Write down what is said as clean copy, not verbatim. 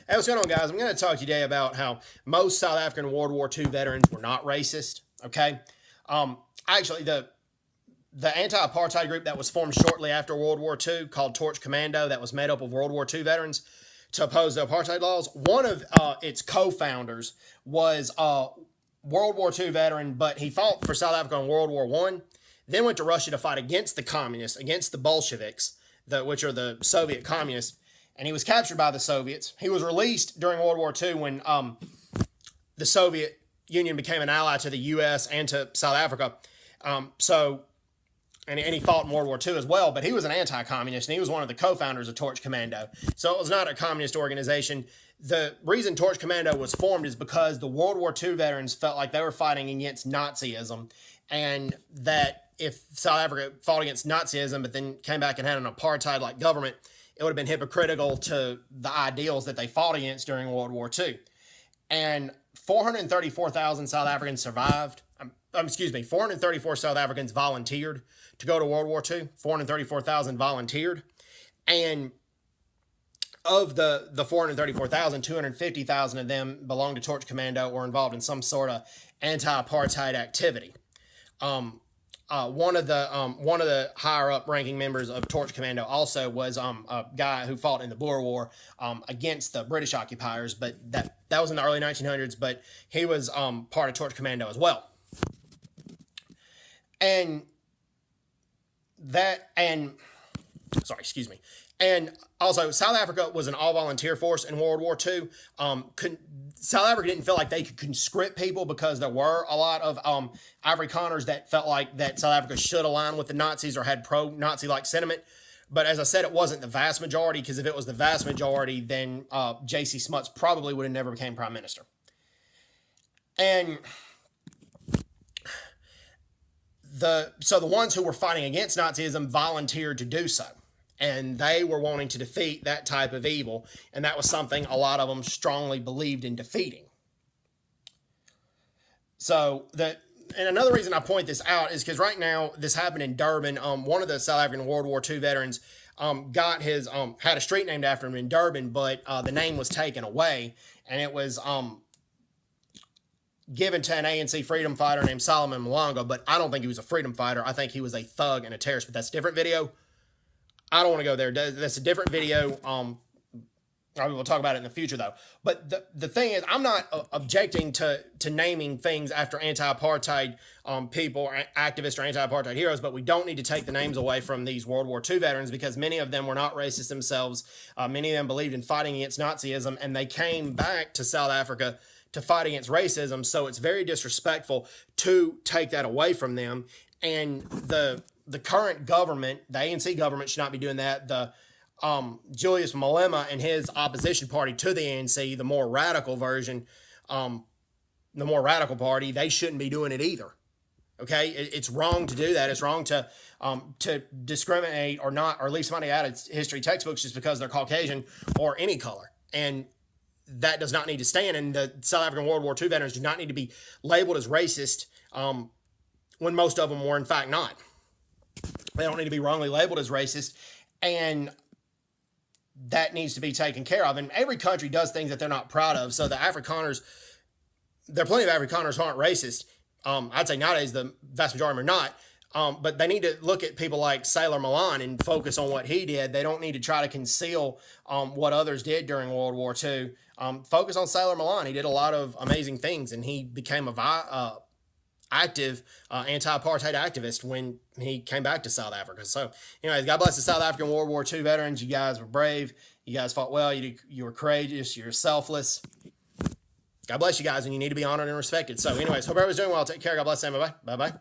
Hey, what's going on, guys? I'm going to talk to you today about how most South African World War II veterans were not racist. Okay, actually, the anti-apartheid group that was formed shortly after World War II, called Torch Commando, that was made up of World War II veterans to oppose the apartheid laws. One of its co-founders was a World War II veteran, but he fought for South Africa in World War I. Then went to Russia to fight against the communists, against the Bolsheviks, which are the Soviet communists. And he was captured by the Soviets. He was released during World War II when the Soviet Union became an ally to the U.S. and to South Africa. And he fought in World War II as well, but he was an anti-communist, and he was one of the co-founders of Torch Commando. So it was not a communist organization. The reason Torch Commando was formed is because the World War II veterans felt like they were fighting against Nazism, and that if South Africa fought against Nazism but then came back and had an apartheid-like government, it would have been hypocritical to the ideals that they fought against during World War II. And 434,000 South Africans survived. 434 South Africans volunteered to go to World War II. 434,000 volunteered. And of the 434,000, 250,000 of them belonged to Torch Commando or involved in some sort of anti-apartheid activity. One of the higher up ranking members of Torch Commando also was a guy who fought in the Boer War against the British occupiers, but that was in the early 1900s. But he was part of Torch Commando as well. And also, South Africa was an all-volunteer force in World War II. South Africa didn't feel like they could conscript people because there were a lot of Afrikaners that felt like that South Africa should align with the Nazis or had pro-Nazi-like sentiment. But as I said, it wasn't the vast majority, because if it was the vast majority, then J.C. Smuts probably would have never became prime minister. And so the ones who were fighting against Nazism volunteered to do so. And they were wanting to defeat that type of evil. And that was something a lot of them strongly believed in defeating. And another reason I point this out is because right now, this happened in Durban. One of the South African World War II veterans had a street named after him in Durban, but the name was taken away. And it was given to an ANC freedom fighter named Solomon Malanga. But I don't think he was a freedom fighter. I think he was a thug and a terrorist. But that's a different video. I don't want to go there. That's a different video. We'll talk about it in the future, though. But the thing is, I'm not objecting to naming things after anti-apartheid people, or activists, or anti-apartheid heroes, but we don't need to take the names away from these World War II veterans, because many of them were not racist themselves. Many of them believed in fighting against Nazism, and they came back to South Africa to fight against racism. So it's very disrespectful to take that away from them. And the current government, the ANC government, should not be doing that. The Julius Malema and his opposition party to the ANC, the more radical version, the more radical party, they shouldn't be doing it either. Okay, it's wrong to do that. It's wrong to discriminate or leave somebody out of history textbooks just because they're Caucasian or any color. And that does not need to stand. And the South African World War II veterans do not need to be labeled as racist when most of them were in fact not. They don't need to be wrongly labeled as racist, and that needs to be taken care of. And every country does things that they're not proud of. So the Afrikaners, there are plenty of Afrikaners who aren't racist. I'd say nowadays the vast majority are not. But they need to look at people like Sailor Milan and focus on what he did. They don't need to try to conceal what others did during World War II. Focus on Sailor Milan. He did a lot of amazing things, and he became a active anti-apartheid activist when he came back to South Africa. So anyways, God bless the South African World War II veterans. You guys were brave. You guys fought well. You were courageous. You're selfless. God bless you guys, and you need to be honored and respected. So anyways, hope everyone's doing well. Take care. God bless them. Bye-bye. Bye-bye.